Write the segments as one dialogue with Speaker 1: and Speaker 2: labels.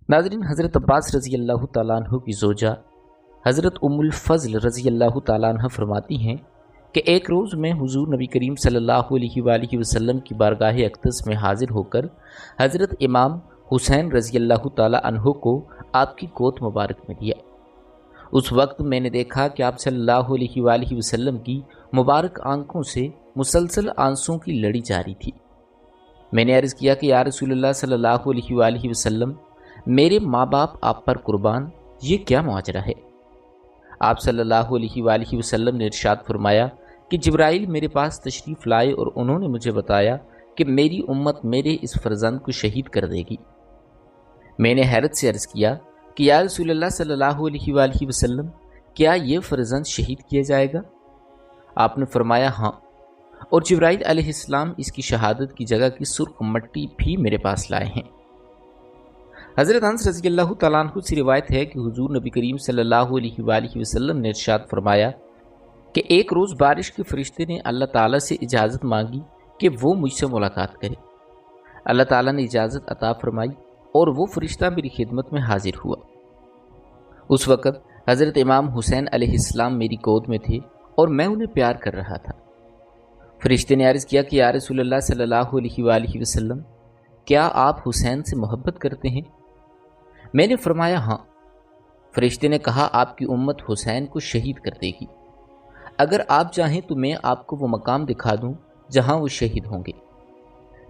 Speaker 1: ناظرین، حضرت عباس رضی اللہ تعالیٰ عنہ کی زوجہ حضرت ام الفضل رضی اللہ تعالیٰ عنہ فرماتی ہیں کہ ایک روز میں حضور نبی کریم صلی اللہ علیہ وآلہ وسلم کی بارگاہ اقدس میں حاضر ہو کر حضرت امام حسین رضی اللہ تعالیٰ عنہ کو آپ کی گود مبارک میں دیا۔ اس وقت میں نے دیکھا کہ آپ صلی اللہ علیہ وآلہ وسلم کی مبارک آنکھوں سے مسلسل آنسوں کی لڑی جاری تھی۔ میں نے عرض کیا کہ یا رسول اللہ صلی اللہ علیہ وآلہ وسلم، میرے ماں باپ آپ پر قربان، یہ کیا معاجرہ ہے؟ آپ صلی اللہ علیہ وآلہ وسلم نے ارشاد فرمایا کہ جبرائیل میرے پاس تشریف لائے اور انہوں نے مجھے بتایا کہ میری امت میرے اس فرزند کو شہید کر دے گی۔ میں نے حیرت سے عرض کیا کہ یا رسول اللہ صلی اللہ علیہ وآلہ وسلم، کیا یہ فرزند شہید کیا جائے گا؟ آپ نے فرمایا ہاں، اور جبرائیل علیہ السلام اس کی شہادت کی جگہ کی سرخ مٹی بھی میرے پاس لائے ہیں۔ حضرت انس رضی اللہ تعالیٰ عنہ سے روایت ہے کہ حضور نبی کریم صلی اللہ علیہ وآلہ وسلم نے ارشاد فرمایا کہ ایک روز بارش کے فرشتے نے اللہ تعالیٰ سے اجازت مانگی کہ وہ مجھ سے ملاقات کرے۔ اللہ تعالیٰ نے اجازت عطا فرمائی اور وہ فرشتہ میری خدمت میں حاضر ہوا۔ اس وقت حضرت امام حسین علیہ السلام میری گود میں تھے اور میں انہیں پیار کر رہا تھا۔ فرشتے نے عرض کیا کہ یا رسول اللہ صلی اللہ علیہ وآلہ وسلم، کیا آپ حسین سے محبت کرتے ہیں؟ میں نے فرمایا ہاں۔ فرشتے نے کہا آپ کی امت حسین کو شہید کر دے گی۔ اگر آپ چاہیں تو میں آپ کو وہ مقام دکھا دوں جہاں وہ شہید ہوں گے۔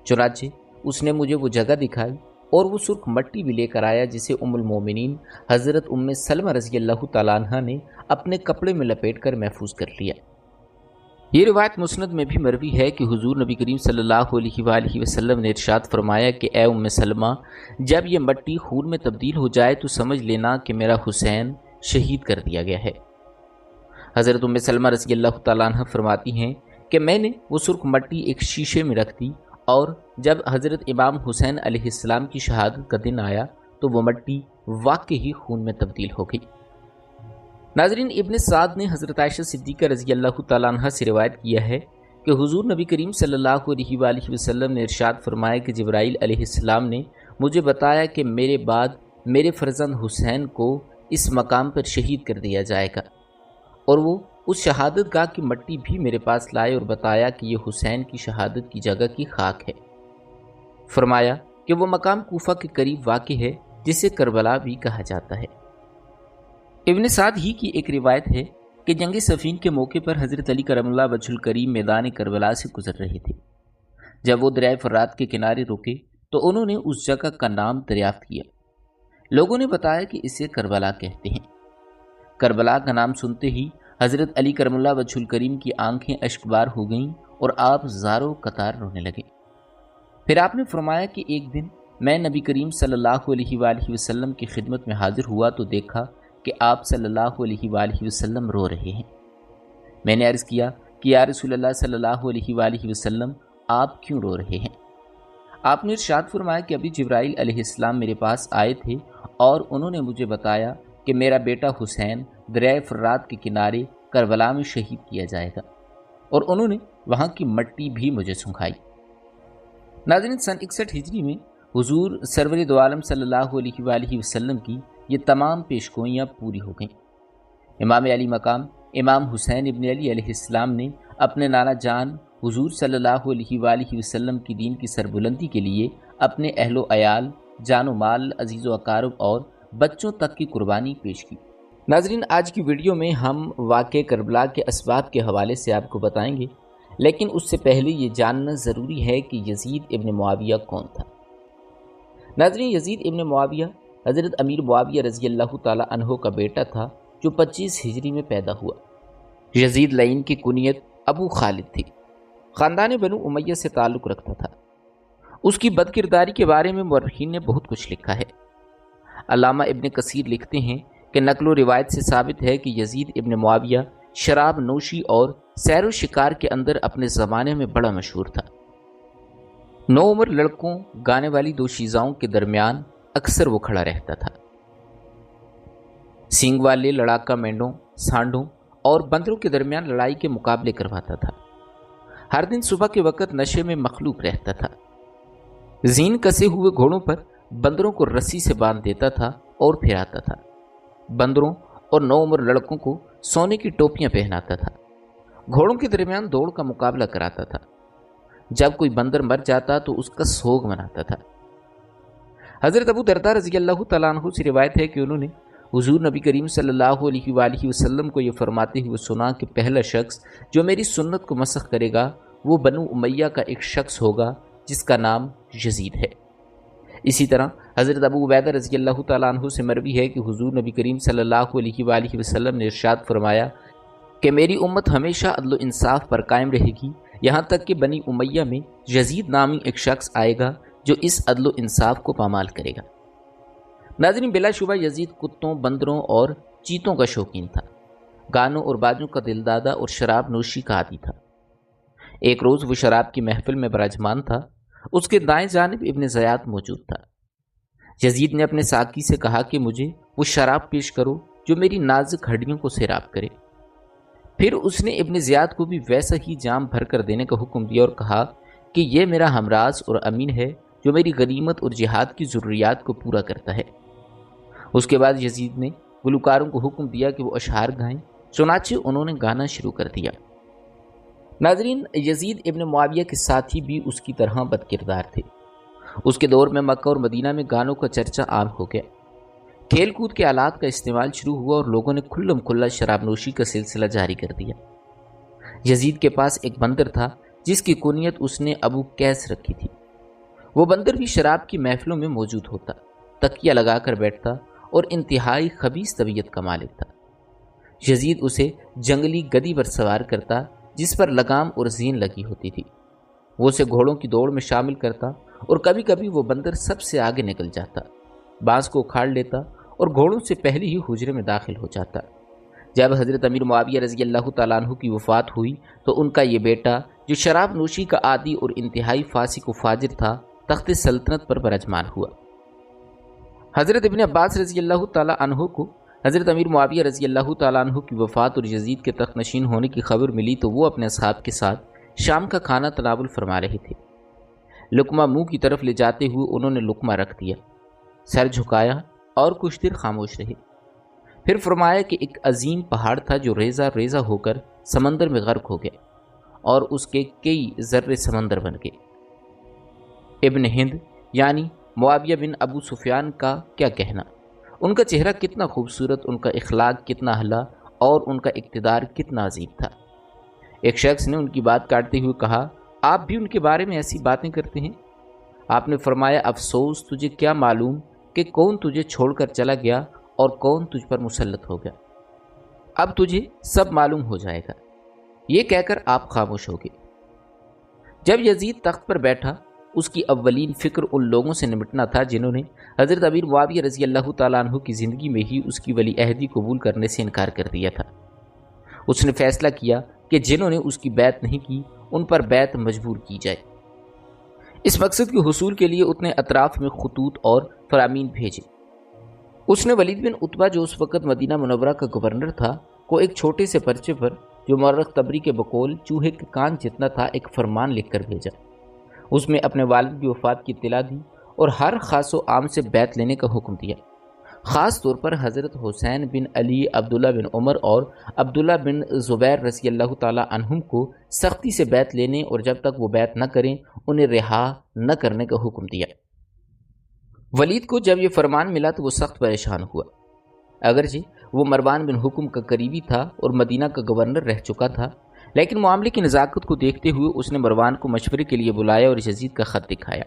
Speaker 1: چنانچہ اس نے مجھے وہ جگہ دکھائی اور وہ سرخ مٹی بھی لے کر آیا جسے ام المومنین حضرت ام سلمہ رضی اللہ تعالیٰ عنہ نے اپنے کپڑے میں لپیٹ کر محفوظ کر لیا۔ یہ روایت مسند میں بھی مروی ہے کہ حضور نبی کریم صلی اللہ علیہ وآلہ وسلم نے ارشاد فرمایا کہ اے ام سلمہ، جب یہ مٹی خون میں تبدیل ہو جائے تو سمجھ لینا کہ میرا حسین شہید کر دیا گیا ہے۔ حضرت ام سلمہ رضی اللہ تعالیٰ عنہ فرماتی ہیں کہ میں نے وہ سرخ مٹی ایک شیشے میں رکھ دی اور جب حضرت امام حسین علیہ السلام کی شہادت کا دن آیا تو وہ مٹی واقعی خون میں تبدیل ہو گئی۔ ناظرین، ابن سعد نے حضرت عائشہ صدیقہ رضی اللہ تعالیٰ عنہ سے روایت کیا ہے کہ حضور نبی کریم صلی اللہ علیہ وآلہ وسلم نے ارشاد فرمایا کہ جبرائیل علیہ السلام نے مجھے بتایا کہ میرے بعد میرے فرزند حسین کو اس مقام پر شہید کر دیا جائے گا، اور وہ اس شہادت گاہ کی مٹی بھی میرے پاس لائے اور بتایا کہ یہ حسین کی شہادت کی جگہ کی خاک ہے۔ فرمایا کہ وہ مقام کوفہ کے قریب واقع ہے جسے کربلا بھی کہا جاتا ہے۔ ابن سعد ہی کی ایک روایت ہے کہ جنگ صفین کے موقع پر حضرت علی کرم اللہ وجہ الکریم میدان کربلا سے گزر رہے تھے۔ جب وہ دریائے فرات کے کنارے رکے تو انہوں نے اس جگہ کا نام دریافت کیا۔ لوگوں نے بتایا کہ اسے کربلا کہتے ہیں۔ کربلا کا نام سنتے ہی حضرت علی کرم اللہ وجہ الکریم کی آنکھیں اشکبار ہو گئیں اور آپ زاروں قطار رونے لگے۔ پھر آپ نے فرمایا کہ ایک دن میں نبی کریم صلی اللہ علیہ وآلہ وسلم کی خدمت میں حاضر ہوا تو دیکھا کہ آپ صلی اللہ علیہ وآلہ وسلم رو رہے ہیں۔ میں نے عرض کیا کہ یا رسول اللہ صلی اللہ علیہ وآلہ وسلم، آپ کیوں رو رہے ہیں؟ آپ نے ارشاد فرمایا کہ ابھی جبرائیل علیہ السلام میرے پاس آئے تھے اور انہوں نے مجھے بتایا کہ میرا بیٹا حسین دریائے فرات کے کنارے کربلا میں شہید کیا جائے گا، اور انہوں نے وہاں کی مٹی بھی مجھے سنکھائی۔ ناظرین، سن 61 ہجری میں حضور سرور دو عالم صلی اللہ علیہ وآلہ وسلم کی یہ تمام پیشگوئیاں پوری ہو گئیں۔ امام علی مقام امام حسین ابن علی علیہ السلام نے اپنے نانا جان حضور صلی اللہ علیہ وآلہ وسلم کی دین کی سربلندی کے لیے اپنے اہل و عیال، جان و مال، عزیز و اقارب اور بچوں تک کی قربانی پیش کی۔ ناظرین، آج کی ویڈیو میں ہم واقع کربلا کے اسباب کے حوالے سے آپ کو بتائیں گے، لیکن اس سے پہلے یہ جاننا ضروری ہے کہ یزید ابن معاویہ کون تھا۔ ناظرین، یزید ابن معاویہ حضرت امیر معاویہ رضی اللہ تعالیٰ عنہ کا بیٹا تھا جو 25 ہجری میں پیدا ہوا۔ یزید لعین کی کنیت ابو خالد تھی۔ خاندان بنو امیہ سے تعلق رکھتا تھا۔ اس کی بد کرداری کے بارے میں مورخین نے بہت کچھ لکھا ہے۔ علامہ ابن کثیر لکھتے ہیں کہ نقل و روایت سے ثابت ہے کہ یزید ابن معاویہ شراب نوشی اور سیر و شکار کے اندر اپنے زمانے میں بڑا مشہور تھا۔ نوعمر لڑکوں، گانے والی دو شیزاؤں کے درمیان اکثر وہ کھڑا رہتا تھا۔ سینگ والے لڑاکا مینڈوں، سانڈوں اور بندروں کے درمیان لڑائی کے مقابلے کرواتا تھا۔ ہر دن صبح کے وقت نشے میں مخلوق رہتا تھا۔ زین کسے ہوئے گھوڑوں پر بندروں کو رسی سے باندھ دیتا تھا اور پھراتا تھا۔ بندروں اور نوعمر لڑکوں کو سونے کی ٹوپیاں پہناتا تھا۔ گھوڑوں کے درمیان دوڑ کا مقابلہ کراتا تھا۔ جب کوئی بندر مر جاتا تو اس کا سوگ مناتا تھا۔ حضرت ابو درداء رضی اللہ تعالیٰ عنہ سے روایت ہے کہ انہوں نے حضور نبی کریم صلی اللہ علیہ وآلہ وسلم کو یہ فرماتے ہوئے سنا کہ پہلا شخص جو میری سنت کو مسخ کرے گا وہ بنو امیہ کا ایک شخص ہوگا جس کا نام یزید ہے۔ اسی طرح حضرت ابو عبیدہ رضی اللہ تعالیٰ عنہ سے مروی ہے کہ حضور نبی کریم صلی اللہ علیہ وآلہ وسلم نے ارشاد فرمایا کہ میری امت ہمیشہ عدل و انصاف پر قائم رہے گی، یہاں تک کہ بنی امیہ میں یزید نامی ایک شخص آئے گا جو اس عدل و انصاف کو پامال کرے گا۔ ناظرین، بلا شبہ یزید کتوں، بندروں اور چیتوں کا شوقین تھا، گانوں اور باجوں کا دلدادہ اور شراب نوشی کا عادی تھا۔ ایک روز وہ شراب کی محفل میں براجمان تھا۔ اس کے دائیں جانب ابن زیاد موجود تھا۔ یزید نے اپنے ساقی سے کہا کہ مجھے وہ شراب پیش کرو جو میری نازک ہڈیوں کو سیراب کرے۔ پھر اس نے ابن زیاد کو بھی ویسا ہی جام بھر کر دینے کا حکم دیا اور کہا کہ یہ میرا ہمراز اور امین ہے جو میری غنیمت اور جہاد کی ضروریات کو پورا کرتا ہے۔ اس کے بعد یزید نے گلوکاروں کو حکم دیا کہ وہ اشعار گائیں، چنانچہ انہوں نے گانا شروع کر دیا۔ ناظرین، یزید ابن معاویہ کے ساتھی بھی اس کی طرح بد کردار تھے۔ اس کے دور میں مکہ اور مدینہ میں گانوں کا چرچا عام ہو گیا۔ کھیل کود کے آلات کا استعمال شروع ہوا اور لوگوں نے کھلم کھلا شراب نوشی کا سلسلہ جاری کر دیا۔ یزید کے پاس ایک بندر تھا جس کی کنیت اس نے ابو قیس رکھی تھی۔ وہ بندر بھی شراب کی محفلوں میں موجود ہوتا، تکیہ لگا کر بیٹھتا اور انتہائی خبیث طبیعت کا مالک تھا۔ یزید اسے جنگلی گدی پر سوار کرتا جس پر لگام اور زین لگی ہوتی تھی۔ وہ اسے گھوڑوں کی دوڑ میں شامل کرتا اور کبھی کبھی وہ بندر سب سے آگے نکل جاتا، بانس کو اکھاڑ لیتا اور گھوڑوں سے پہلے ہی حجرے میں داخل ہو جاتا۔ جب حضرت امیر معاویہ رضی اللہ تعالیٰ عنہ کی وفات ہوئی تو ان کا یہ بیٹا جو شراب نوشی کا عادی اور انتہائی فاسق و فاجر تھا تخت سلطنت پر برجمان ہوا۔ حضرت ابن عباس رضی اللہ تعالیٰ عنہ کو حضرت امیر معاویہ رضی اللہ تعالیٰ عنہ کی وفات اور یزید کے تخت نشین ہونے کی خبر ملی تو وہ اپنے اصحاب کے ساتھ شام کا کھانا تناول فرما رہے تھے۔ لقمہ منہ کی طرف لے جاتے ہوئے انہوں نے لقمہ رکھ دیا، سر جھکایا اور کچھ دیر خاموش رہے۔ پھر فرمایا کہ ایک عظیم پہاڑ تھا جو ریزہ ریزہ ہو کر سمندر میں غرق ہو گیا اور اس کے کئی ذرے سمندر بن گئے۔ ابن ہند یعنی معاویہ بن ابو سفیان کا کیا کہنا، ان کا چہرہ کتنا خوبصورت، ان کا اخلاق کتنا اعلیٰ اور ان کا اقتدار کتنا عظیم تھا۔ ایک شخص نے ان کی بات کاٹتے ہوئے کہا، آپ بھی ان کے بارے میں ایسی باتیں کرتے ہیں؟ آپ نے فرمایا، افسوس تجھے کیا معلوم کہ کون تجھے چھوڑ کر چلا گیا اور کون تجھ پر مسلط ہو گیا، اب تجھے سب معلوم ہو جائے گا۔ یہ کہہ کر آپ خاموش ہو گئے۔ جب یزید تخت پر بیٹھا اس کی اولین فکر ان لوگوں سے نمٹنا تھا جنہوں نے حضرت امیر معاویہ رضی اللہ تعالیٰ عنہ کی زندگی میں ہی اس کی ولی عہدی قبول کرنے سے انکار کر دیا تھا۔ اس نے فیصلہ کیا کہ جنہوں نے اس کی بیعت نہیں کی ان پر بیعت مجبور کی جائے۔ اس مقصد کے حصول کے لیے اس نے اطراف میں خطوط اور فرامین بھیجے۔ اس نے ولید بن عتبہ جو اس وقت مدینہ منورہ کا گورنر تھا کو ایک چھوٹے سے پرچے پر جو مورخ طبری کے بقول چوہے کے کان جتنا تھا ایک فرمان لکھ کر بھیجا۔ اس میں اپنے والد کی وفات کی اطلاع دی اور ہر خاص و عام سے بیعت لینے کا حکم دیا۔ خاص طور پر حضرت حسین بن علی، عبداللہ بن عمر اور عبداللہ بن زبیر رضی اللہ تعالیٰ عنہم کو سختی سے بیعت لینے اور جب تک وہ بیعت نہ کریں انہیں رہا نہ کرنے کا حکم دیا۔ ولید کو جب یہ فرمان ملا تو وہ سخت پریشان ہوا۔ اگرچہ وہ مروان بن حکم کا قریبی تھا اور مدینہ کا گورنر رہ چکا تھا، لیکن معاملے کی نزاکت کو دیکھتے ہوئے اس نے مروان کو مشورے کے لیے بلایا اور یزید کا خط دکھایا۔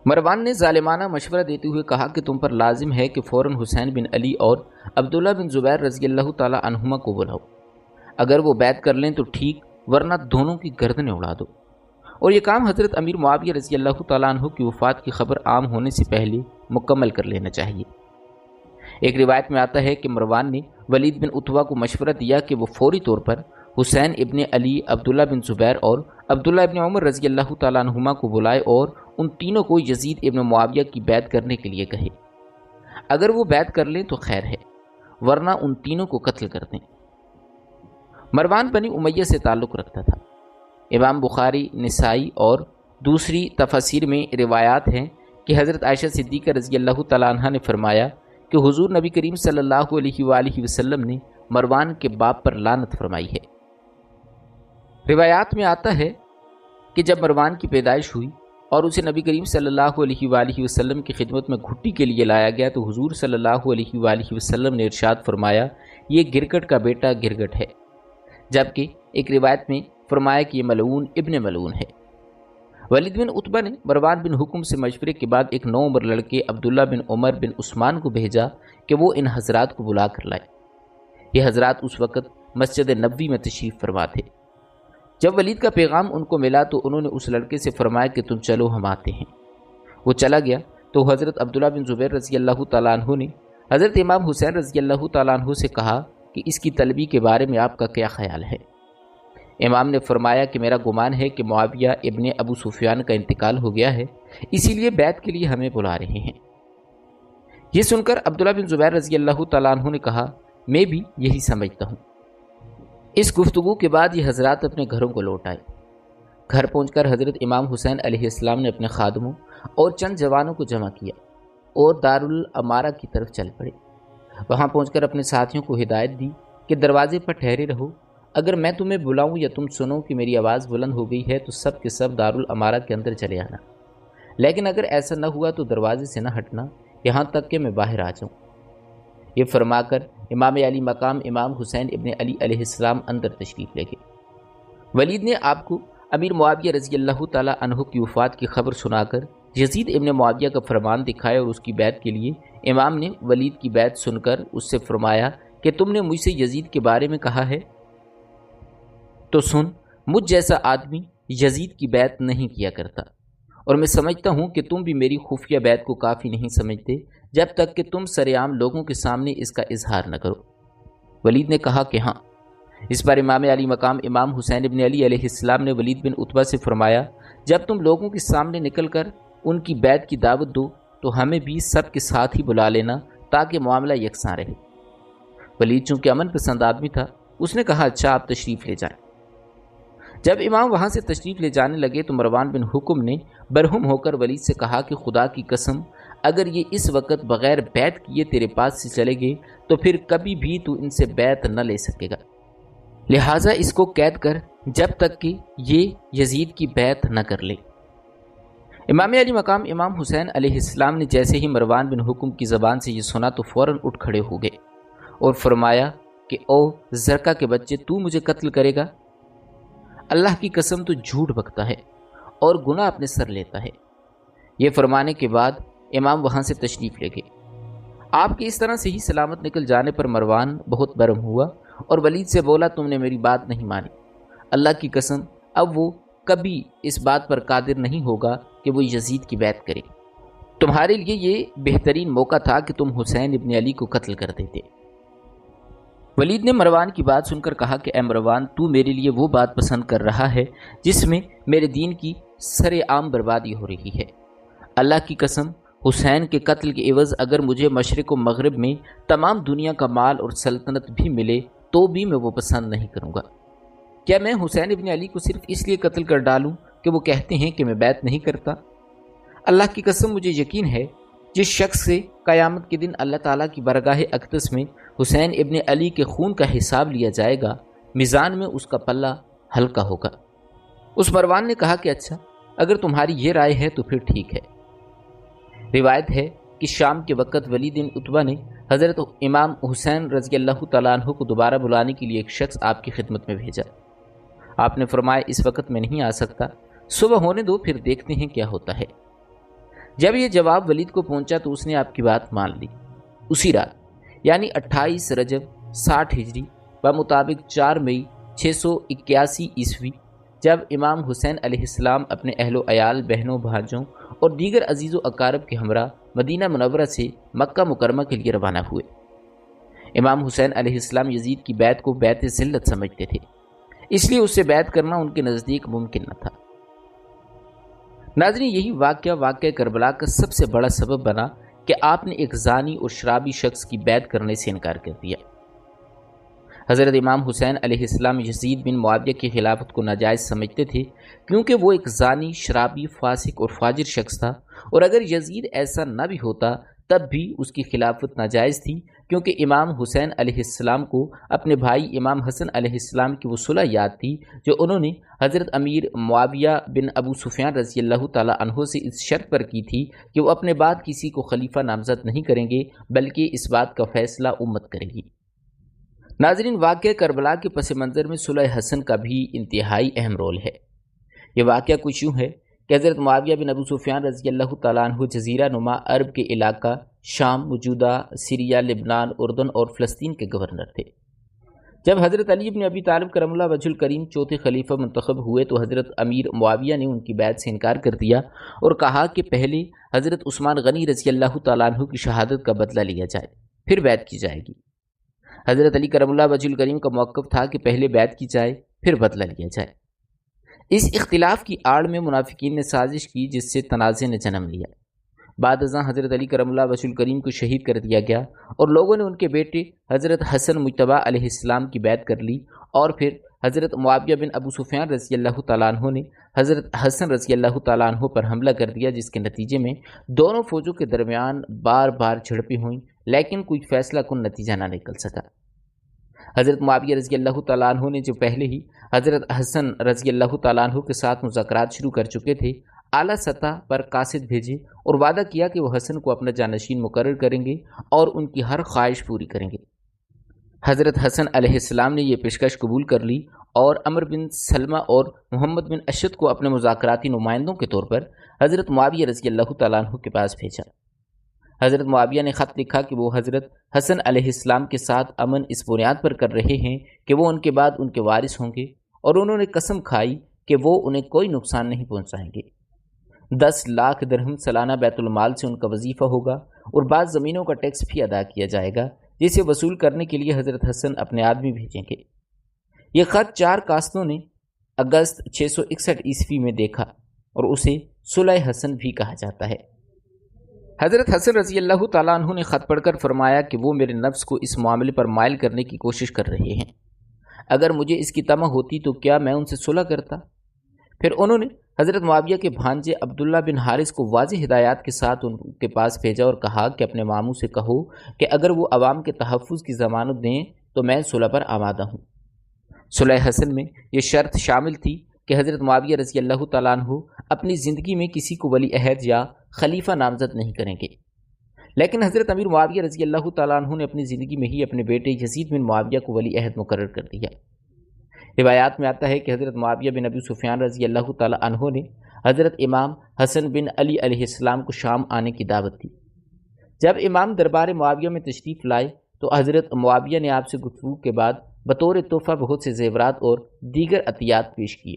Speaker 1: مروان نے ظالمانہ مشورہ دیتے ہوئے کہا کہ تم پر لازم ہے کہ فوراً حسین بن علی اور عبداللہ بن زبیر رضی اللہ تعالیٰ عنہما کو بلاؤ، اگر وہ بیعت کر لیں تو ٹھیک، ورنہ دونوں کی گردنیں اڑا دو، اور یہ کام حضرت امیر معاویہ رضی اللہ تعالیٰ عنہ کی وفات کی خبر عام ہونے سے پہلے مکمل کر لینا چاہیے۔ ایک روایت میں آتا ہے کہ مروان نے ولید بن عتبہ کو مشورہ دیا کہ وہ فوری طور پر حسین ابن علی، عبداللہ بن زبیر اور عبداللہ ابن عمر رضی اللہ تعالیٰ عنہما کو بلائے اور ان تینوں کو یزید ابن معاویہ کی بیعت کرنے کے لیے کہے۔ اگر وہ بیعت کر لیں تو خیر ہے، ورنہ ان تینوں کو قتل کر دیں۔ مروان بنی امیہ سے تعلق رکھتا تھا۔ امام بخاری، نسائی اور دوسری تفاسیر میں روایات ہیں کہ حضرت عائشہ صدیقہ رضی اللہ تعالیٰ عنہ نے فرمایا کہ حضور نبی کریم صلی اللہ علیہ وآلہ وسلم نے مروان کے باپ پر لعنت فرمائی ہے۔ روایات میں آتا ہے کہ جب مروان کی پیدائش ہوئی اور اسے نبی کریم صلی اللہ علیہ وآلہ وسلم کی خدمت میں گھٹی کے لیے لایا گیا تو حضور صلی اللہ علیہ وآلہ وسلم نے ارشاد فرمایا یہ گرگٹ کا بیٹا گرگٹ ہے، جبکہ ایک روایت میں فرمایا کہ یہ ملعون ابن ملعون ہے۔ ولید بن عتبہ نے مروان بن حکم سے مشورے کے بعد ایک نو عمر لڑکے عبداللہ بن عمر بن عثمان کو بھیجا کہ وہ ان حضرات کو بلا کر لائے۔ یہ حضرات اس وقت مسجد نبوی میں تشریف فرما تھے۔ جب ولید کا پیغام ان کو ملا تو انہوں نے اس لڑکے سے فرمایا کہ تم چلو ہم آتے ہیں۔ وہ چلا گیا تو حضرت عبداللہ بن زبیر رضی اللہ تعالیٰ عنہ نے حضرت امام حسین رضی اللہ تعالیٰ عنہ سے کہا کہ اس کی طلبی کے بارے میں آپ کا کیا خیال ہے؟ امام نے فرمایا کہ میرا گمان ہے کہ معاویہ ابن ابو سفیان کا انتقال ہو گیا ہے، اسی لیے بیعت کے لیے ہمیں بلا رہے ہیں۔ یہ سن کر عبداللہ بن زبیر رضی اللہ تعالیٰ عنہ نے کہا میں بھی یہی سمجھتا ہوں۔ اس گفتگو کے بعد یہ حضرات اپنے گھروں کو لوٹ آئے۔ گھر پہنچ کر حضرت امام حسین علیہ السلام نے اپنے خادموں اور چند جوانوں کو جمع کیا اور دارالامارہ کی طرف چل پڑے۔ وہاں پہنچ کر اپنے ساتھیوں کو ہدایت دی کہ دروازے پر ٹھہرے رہو، اگر میں تمہیں بلاؤں یا تم سنو کہ میری آواز بلند ہو گئی ہے تو سب کے سب دارالامارہ کے اندر چلے آنا، لیکن اگر ایسا نہ ہوا تو دروازے سے نہ ہٹنا یہاں تک کہ میں باہر آ جاؤں۔ یہ فرما کر امام علی مقام امام حسین ابن علی علیہ السلام اندر تشریف لے گئے۔ ولید نے آپ کو امیر معاویہ رضی اللہ تعالیٰ عنہ کی وفات کی خبر سنا کر یزید ابن معاویہ کا فرمان دکھایا اور اس کی بیعت کے لیے امام نے ولید کی بیعت سن کر اس سے فرمایا کہ تم نے مجھ سے یزید کے بارے میں کہا ہے تو سن، مجھ جیسا آدمی یزید کی بیعت نہیں کیا کرتا، اور میں سمجھتا ہوں کہ تم بھی میری خفیہ بیعت کو کافی نہیں سمجھتے جب تک کہ تم سرعام لوگوں کے سامنے اس کا اظہار نہ کرو۔ ولید نے کہا کہ ہاں۔ اس پر امام علی مقام امام حسین ابن علی علیہ السلام نے ولید بن عتبہ سے فرمایا جب تم لوگوں کے سامنے نکل کر ان کی بیعت کی دعوت دو تو ہمیں بھی سب کے ساتھ ہی بلا لینا تاکہ معاملہ یکساں رہے۔ ولید چونکہ امن پسند آدمی تھا، اس نے کہا اچھا آپ تشریف لے جائیں۔ جب امام وہاں سے تشریف لے جانے لگے تو مروان بن حکم نے برہم ہو کر ولید سے کہا کہ خدا کی قسم اگر یہ اس وقت بغیر بیعت کیے تیرے پاس سے چلے گئے تو پھر کبھی بھی تو ان سے بیعت نہ لے سکے گا، لہٰذا اس کو قید کر جب تک کہ یہ یزید کی بیعت نہ کر لے۔ امام علی مقام امام حسین علیہ السلام نے جیسے ہی مروان بن حکم کی زبان سے یہ سنا تو فوراً اٹھ کھڑے ہو گئے اور فرمایا کہ او زرکا کے بچے، تو مجھے قتل کرے گا؟ اللہ کی قسم تو جھوٹ بکتا ہے اور گناہ اپنے سر لیتا ہے۔ یہ فرمانے کے بعد امام وہاں سے تشریف لے گئے۔ آپ کے اس طرح سے ہی سلامت نکل جانے پر مروان بہت برہم ہوا اور ولید سے بولا تم نے میری بات نہیں مانی، اللہ کی قسم اب وہ کبھی اس بات پر قادر نہیں ہوگا کہ وہ یزید کی بیعت کرے۔ تمہارے لیے یہ بہترین موقع تھا کہ تم حسین ابن علی کو قتل کر دیتے۔ ولید نے مروان کی بات سن کر کہا کہ اے مروان، تو میرے لیے وہ بات پسند کر رہا ہے جس میں میرے دین کی سر عام بربادی ہو رہی ہے۔ اللہ کی قسم حسین کے قتل کے عوض اگر مجھے مشرق و مغرب میں تمام دنیا کا مال اور سلطنت بھی ملے تو بھی میں وہ پسند نہیں کروں گا۔ کیا میں حسین ابن علی کو صرف اس لیے قتل کر ڈالوں کہ وہ کہتے ہیں کہ میں بیعت نہیں کرتا؟ اللہ کی قسم مجھے یقین ہے جس شخص سے قیامت کے دن اللہ تعالیٰ کی بارگاہ اقدس میں حسین ابن علی کے خون کا حساب لیا جائے گا، میزان میں اس کا پلہ ہلکا ہوگا۔ اس مروان نے کہا کہ اچھا اگر تمہاری یہ رائے ہے تو پھر ٹھیک ہے۔ روایت ہے کہ شام کے وقت ولید بن عتبہ نے حضرت امام حسین رضی اللہ تعالیٰ عنہ کو دوبارہ بلانے کے لیے ایک شخص آپ کی خدمت میں بھیجا۔ آپ نے فرمایا اس وقت میں نہیں آ سکتا، صبح ہونے دو پھر دیکھتے ہیں کیا ہوتا ہے۔ جب یہ جواب ولید کو پہنچا تو اس نے آپ کی بات مان لی۔ اسی رات یعنی 28 رجب 60 ہجری بمطابق 4 مئی 681 عیسوی جب امام حسین علیہ السلام اپنے اہل و عیال، بہنوں، بھانجوں اور دیگر عزیز و اقارب کے ہمراہ مدینہ منورہ سے مکہ مکرمہ کے لیے روانہ ہوئے۔ امام حسین علیہ السلام یزید کی بیعت کو بیعت ذلت سمجھتے تھے، اس لیے اس سے بیعت کرنا ان کے نزدیک ممکن نہ تھا۔ ناظرین، یہی واقعہ کربلا کا سب سے بڑا سبب بنا کہ آپ نے ایک زانی اور شرابی شخص کی بیعت کرنے سے انکار کر دیا۔ حضرت امام حسین علیہ السلام یزید بن معاویہ کی خلافت کو ناجائز سمجھتے تھے، کیونکہ وہ ایک زانی، شرابی، فاسق اور فاجر شخص تھا، اور اگر یزید ایسا نہ بھی ہوتا تب بھی اس کی خلافت ناجائز تھی، کیونکہ امام حسین علیہ السلام کو اپنے بھائی امام حسن علیہ السلام کی وہ صلح یاد تھی جو انہوں نے حضرت امیر معاویہ بن ابو سفیان رضی اللہ تعالی عنہ سے اس شرط پر کی تھی کہ وہ اپنے بعد کسی کو خلیفہ نامزد نہیں کریں گے، بلکہ اس بات کا فیصلہ امت کرے گی۔ ناظرین، واقعہ کربلا کے پس منظر میں صلح حسن کا بھی انتہائی اہم رول ہے۔ یہ واقعہ کچھ یوں ہے کہ حضرت معاویہ بن ابو سفیان رضی اللہ تعالیٰ عنہ جزیرہ نما عرب کے علاقہ شام، موجودہ سیریا، لبنان، اردن اور فلسطین کے گورنر تھے۔ جب حضرت علی بن ابی طالب کرم اللہ وجہ الکریم چوتھے خلیفہ منتخب ہوئے تو حضرت امیر معاویہ نے ان کی بیعت سے انکار کر دیا اور کہا کہ پہلے حضرت عثمان غنی رضی اللہ تعالیٰ عنہ کی شہادت کا بدلہ لیا جائے، پھر بیعت کی جائے گی۔ حضرت علی کرم اللہ وجہ الکریم کا موقف تھا کہ پہلے بیعت کی جائے پھر بدلہ لیا جائے۔ اس اختلاف کی آڑ میں منافقین نے سازش کی جس سے تنازع نے جنم لیا۔ بعد ازاں حضرت علی کرم اللہ وجہ الکریم کو شہید کر دیا گیا اور لوگوں نے ان کے بیٹے حضرت حسن مجتبی علیہ السلام کی بیعت کر لی، اور پھر حضرت معاویہ بن ابو سفیان رضی اللہ تعالیٰ عنہ نے حضرت حسن رضی اللہ تعالیٰ عنہ پر حملہ کر دیا، جس کے نتیجے میں دونوں فوجوں کے درمیان بار بار جھڑپیں ہوئیں، لیکن کوئی فیصلہ کن نتیجہ نہ نکل سکا۔ حضرت معاویہ رضی اللہ تعالیٰ عنہ نے جو پہلے ہی حضرت حسن رضی اللہ تعالیٰ عنہ کے ساتھ مذاکرات شروع کر چکے تھے، اعلیٰ سطح پر قاصد بھیجے اور وعدہ کیا کہ وہ حسن کو اپنا جانشین مقرر کریں گے اور ان کی ہر خواہش پوری کریں گے۔ حضرت حسن علیہ السلام نے یہ پیشکش قبول کر لی اور عمر بن سلمہ اور محمد بن اشد کو اپنے مذاکراتی نمائندوں کے طور پر حضرت معاویہ رضی اللہ تعالیٰ عنہ کے پاس بھیجا۔ حضرت معاویہ نے خط لکھا کہ وہ حضرت حسن علیہ السلام کے ساتھ امن اس بنیاد پر کر رہے ہیں کہ وہ ان کے بعد ان کے وارث ہوں گے، اور انہوں نے قسم کھائی کہ وہ انہیں کوئی نقصان نہیں پہنچائیں گے۔ 10 لاکھ درہم سالانہ بیت المال سے ان کا وظیفہ ہوگا اور بعض زمینوں کا ٹیکس بھی ادا کیا جائے گا، جسے وصول کرنے کے لیے حضرت حسن اپنے آدمی بھیجیں گے۔ یہ خط 4 قاصدوں نے اگست 661 عیسوی میں دیکھا اور اسے صلح حسن بھی کہا جاتا ہے۔ حضرت حسن رضی اللہ تعالیٰ عنہ نے خط پڑھ کر فرمایا کہ وہ میرے نفس کو اس معاملے پر مائل کرنے کی کوشش کر رہے ہیں، اگر مجھے اس کی طمع ہوتی تو کیا میں ان سے صلح کرتا؟ پھر انہوں نے حضرت معاویہ کے بھانجے عبداللہ بن حارث کو واضح ہدایات کے ساتھ ان کے پاس بھیجا اور کہا کہ اپنے ماموں سے کہو کہ اگر وہ عوام کے تحفظ کی ضمانت دیں تو میں صلح پر آمادہ ہوں۔ صلح حسن میں یہ شرط شامل تھی کہ حضرت معاویہ رضی اللہ تعالیٰ عنہ اپنی زندگی میں کسی کو ولی عہد یا خلیفہ نامزد نہیں کریں گے، لیکن حضرت امیر معاویہ رضی اللہ تعالیٰ عنہ نے اپنی زندگی میں ہی اپنے بیٹے یزید بن معاویہ کو ولی عہد مقرر کر دیا۔ روایات میں آتا ہے کہ حضرت معاویہ بن ابی سفیان رضی اللہ تعالیٰ عنہ نے حضرت امام حسن بن علی علیہ السلام کو شام آنے کی دعوت دی۔ جب امام دربار معاویہ میں تشریف لائے تو حضرت معاویہ نے آپ سے گفتگو کے بعد بطور تحفہ بہت سے زیورات اور دیگر عطیات پیش کیے۔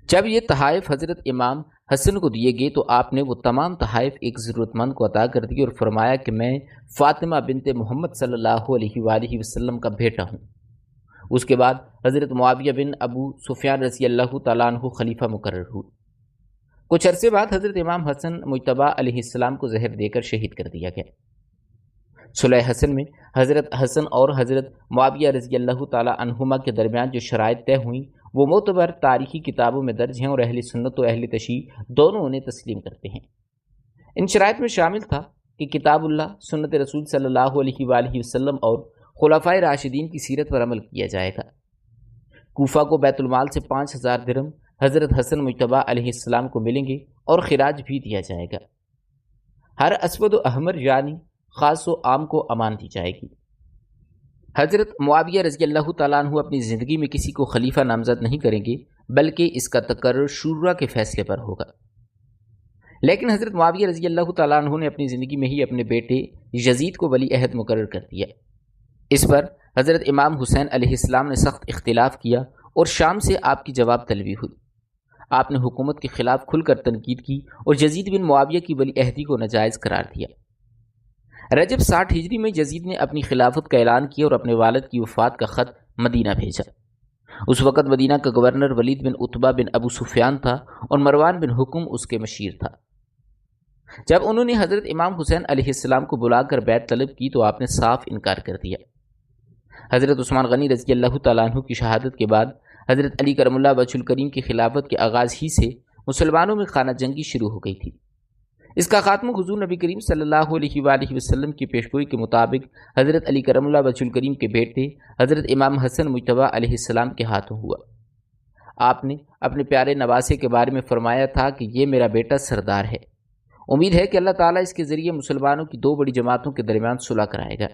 Speaker 1: جب یہ تحائف حضرت امام حسن کو دیے گئے تو آپ نے وہ تمام تحائف ایک ضرورت مند کو عطا کر دیے اور فرمایا کہ میں فاطمہ بنت محمد صلی اللہ علیہ وآلہ وسلم کا بیٹا ہوں۔ اس کے بعد حضرت معاویہ بن ابو سفیان رضی اللہ تعالیٰ عنہ خلیفہ مقرر ہوئے۔ کچھ عرصے بعد حضرت امام حسن مجتبی علیہ السلام کو زہر دے کر شہید کر دیا گیا۔ صلح حسن میں حضرت حسن اور حضرت معاویہ رضی اللہ تعالیٰ عنہما کے درمیان جو شرائط طے ہوئیں وہ معتبر تاریخی کتابوں میں درج ہیں اور اہل سنت و اہل تشیع دونوں انہیں تسلیم کرتے ہیں۔ ان شرائط میں شامل تھا کہ کتاب اللہ، سنت رسول صلی اللہ علیہ وآلہ وسلم اور خلفائے راشدین کی سیرت پر عمل کیا جائے گا۔ کوفہ کو بیت المال سے 5000 درہم حضرت حسن مجتبی علیہ السلام کو ملیں گے اور خراج بھی دیا جائے گا۔ ہر اسود و احمر یعنی خاص و عام کو امان دی جائے گی۔ حضرت معاویہ رضی اللہ تعالیٰ عنہ اپنی زندگی میں کسی کو خلیفہ نامزد نہیں کریں گے، بلکہ اس کا تقرر شورا کے فیصلے پر ہوگا۔ لیکن حضرت معاویہ رضی اللہ تعالیٰ عنہ نے اپنی زندگی میں ہی اپنے بیٹے یزید کو ولی عہد مقرر کر دیا۔ اس پر حضرت امام حسین علیہ السلام نے سخت اختلاف کیا اور شام سے آپ کی جواب طلبی ہوئی۔ آپ نے حکومت کے خلاف کھل کر تنقید کی اور یزید بن معاویہ کی ولی عہدی کو ناجائز قرار دیا۔ رجب 60 ہجری میں یزید نے اپنی خلافت کا اعلان کیا اور اپنے والد کی وفات کا خط مدینہ بھیجا۔ اس وقت مدینہ کا گورنر ولید بن عتبہ بن ابو سفیان تھا اور مروان بن حکم اس کے مشیر تھا۔ جب انہوں نے حضرت امام حسین علیہ السلام کو بلا کر بیعت طلب کی تو آپ نے صاف انکار کر دیا۔ حضرت عثمان غنی رضی اللہ تعالیٰ عنہ کی شہادت کے بعد حضرت علی کرم اللہ وجہ الکریم کی خلافت کے آغاز ہی سے مسلمانوں میں خانہ جنگی شروع ہو گئی تھی۔ اس کا خاتمہ حضور نبی کریم صلی اللہ علیہ وآلہ وسلم کی پیشگوئی کے مطابق حضرت علی کرم اللہ وجہ الکریم کے بیٹے حضرت امام حسن مجتبیٰ علیہ السلام کے ہاتھوں ہوا۔ آپ نے اپنے پیارے نواسے کے بارے میں فرمایا تھا کہ یہ میرا بیٹا سردار ہے، امید ہے کہ اللہ تعالیٰ اس کے ذریعے مسلمانوں کی دو بڑی جماعتوں کے درمیان صلح کرائے گا۔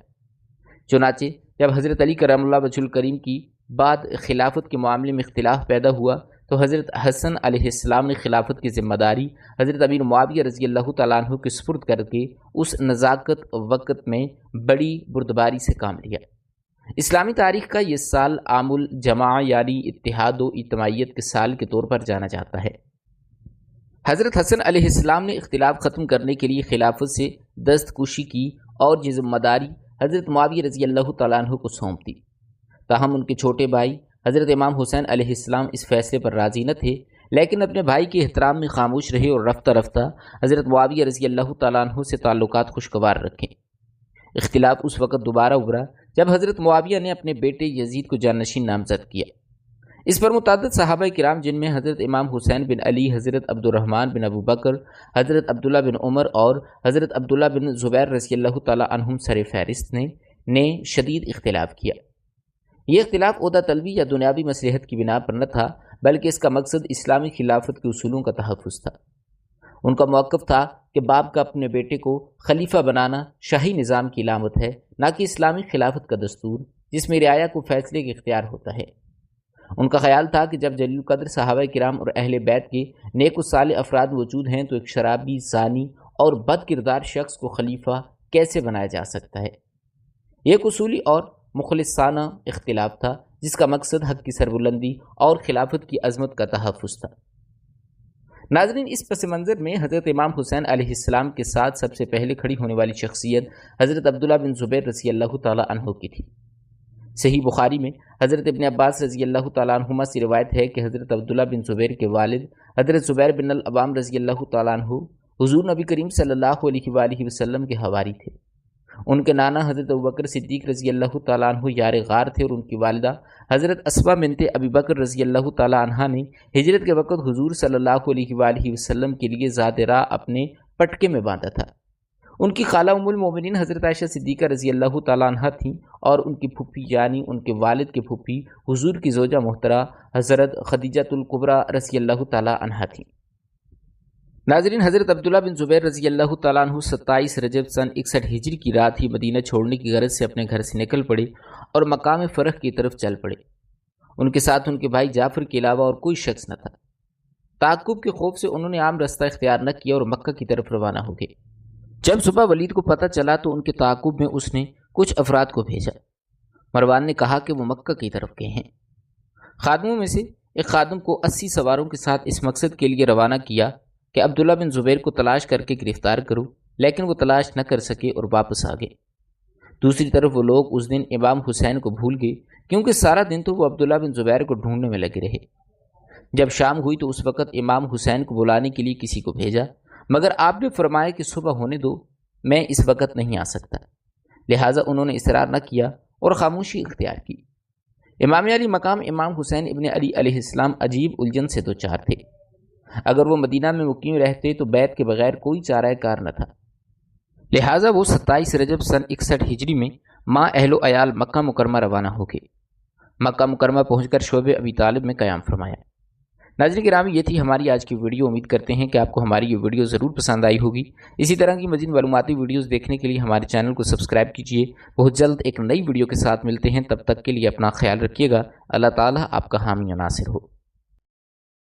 Speaker 1: چنانچہ جب حضرت علی کرم اللہ وجہ الکریم کی بعد خلافت کے معاملے میں اختلاف پیدا ہوا تو حضرت حسن علیہ السلام نے خلافت کی ذمہ داری حضرت امیر معاویہ رضی اللہ تعالیٰ عنہ کے سپرد کر کے اس نزاکت وقت میں بڑی بردباری سے کام لیا۔ اسلامی تاریخ کا یہ سال عام الجماع یعنی اتحاد و اجتماعیت کے سال کے طور پر جانا جاتا ہے۔ حضرت حسن علیہ السلام نے اختلاف ختم کرنے کے لیے خلافت سے دستکشی کی اور یہ ذمہ داری حضرت معاویہ رضی اللہ تعالیٰ عنہ کو سونپ دی۔ تاہم ان کے چھوٹے بھائی حضرت امام حسین علیہ السلام اس فیصلے پر راضی نہ تھے، لیکن اپنے بھائی کے احترام میں خاموش رہے اور رفتہ رفتہ حضرت معاویہ رضی اللہ تعالیٰ عنہ سے تعلقات خوشگوار رکھے۔ اختلاف اس وقت دوبارہ ابھرا جب حضرت معاویہ نے اپنے بیٹے یزید کو جانشین نامزد کیا۔ اس پر متعدد صحابہ کرام جن میں حضرت امام حسین بن علی، حضرت عبد الرحمن بن ابو بکر، حضرت عبداللہ بن عمر اور حضرت عبداللہ بن زبیر رضی اللہ تعالیٰ عنہم سر فہرست نے شدید اختلاف کیا۔ یہ اختلاف عہدہ طلبی یا دنیاوی مصلحت کی بنا پر نہ تھا، بلکہ اس کا مقصد اسلامی خلافت کے اصولوں کا تحفظ تھا۔ ان کا موقف تھا کہ باپ کا اپنے بیٹے کو خلیفہ بنانا شاہی نظام کی علامت ہے، نہ کہ اسلامی خلافت کا دستور جس میں رعایا کو فیصلے کا اختیار ہوتا ہے۔ ان کا خیال تھا کہ جب جلیل القدر صحابہ کرام اور اہل بیت کے نیک و صالح افراد موجود ہیں تو ایک شرابی، زانی اور بد کردار شخص کو خلیفہ کیسے بنایا جا سکتا ہے۔ یہ ایک اصولی اور مخلصانہ اختلاف تھا جس کا مقصد حق کی سربلندی اور خلافت کی عظمت کا تحفظ تھا۔ ناظرین، اس پس منظر میں حضرت امام حسین علیہ السلام کے ساتھ سب سے پہلے کھڑی ہونے والی شخصیت حضرت عبداللہ بن زبیر رضی اللہ تعالیٰ عنہ کی تھی۔ صحیح بخاری میں حضرت ابن عباس رضی اللہ تعالیٰ عنہما سے روایت ہے کہ حضرت عبداللہ بن زبیر کے والد حضرت زبیر بن العوام رضی اللہ تعالیٰ عنہ حضور نبی کریم صلی اللہ علیہ وآلہ وسلم کے حواری تھے۔ ان کے نانا حضرت ابوبکر صدیق رضی اللہ تعالیٰ عنہ یار غار تھے اور ان کی والدہ حضرت اسما بنت ابی بکر رضی اللہ تعالیٰ عنہ نے ہجرت کے وقت حضور صلی اللہ علیہ وآلہ وسلم کے لیے ذات راہ اپنے پٹکے میں باندھا تھا۔ ان کی خالہ ام المومنین حضرت عائشہ صدیقہ رضی اللہ تعالیٰ عنہ تھیں اور ان کی پھوپھی یعنی ان کے والد کی پھوپھی حضور کی زوجہ محترمہ حضرت خدیجۃ الکبریٰ رضی اللہ تعالیٰ عنہ تھیں۔ ناظرین، حضرت عبداللہ بن زبیر رضی اللہ تعالیٰ عنہ 27 رجب سن 61 ہجری کی رات ہی مدینہ چھوڑنے کی غرض سے اپنے گھر سے نکل پڑے اور مقام فرح کی طرف چل پڑے۔ ان کے ساتھ ان کے بھائی جعفر کے علاوہ اور کوئی شخص نہ تھا۔ تعقب کے خوف سے انہوں نے عام رستہ اختیار نہ کیا اور مکہ کی طرف روانہ ہو گئے۔ جب صبح ولید کو پتہ چلا تو ان کے تعاقب میں اس نے کچھ افراد کو بھیجا۔ مروان نے کہا کہ وہ مکہ کی طرف گئے ہیں۔ خادموں میں سے ایک خادم کو 80 سواروں کے ساتھ اس مقصد کے لیے روانہ کیا کہ عبداللہ بن زبیر کو تلاش کر کے گرفتار کرو، لیکن وہ تلاش نہ کر سکے اور واپس آ گئے۔ دوسری طرف وہ لوگ اس دن امام حسین کو بھول گئے کیونکہ سارا دن تو وہ عبداللہ بن زبیر کو ڈھونڈنے میں لگے رہے۔ جب شام ہوئی تو اس وقت امام حسین کو بلانے کے لیے کسی کو بھیجا، مگر آپ نے فرمایا کہ صبح ہونے دو، میں اس وقت نہیں آ سکتا۔ لہٰذا انہوں نے اصرار نہ کیا اور خاموشی اختیار کی۔ امام علی مقام امام حسین ابن علی علیہ السلام عجیب الجھن سے دوچار تھے۔ اگر وہ مدینہ میں مقیم رہتے تو بیت کے بغیر کوئی چارہ کار نہ تھا، لہٰذا وہ 27 رجب سن 61 ہجری میں ماں اہل و عیال مکہ مکرمہ روانہ ہو گئے۔ مکہ مکرمہ پہنچ کر شعب ابی طالب میں قیام فرمایا۔ ناظرین گرامی، یہ تھی ہماری آج کی ویڈیو۔ امید کرتے ہیں کہ آپ کو ہماری یہ ویڈیو ضرور پسند آئی ہوگی۔ اسی طرح کی مزید معلوماتی ویڈیوز دیکھنے کے لیے ہمارے چینل کو سبسکرائب کیجیے۔ بہت جلد ایک نئی ویڈیو کے ساتھ ملتے ہیں، تب تک کے لیے اپنا خیال رکھیے گا۔ اللہ تعالیٰ آپ کا حامی و ناصر ہو۔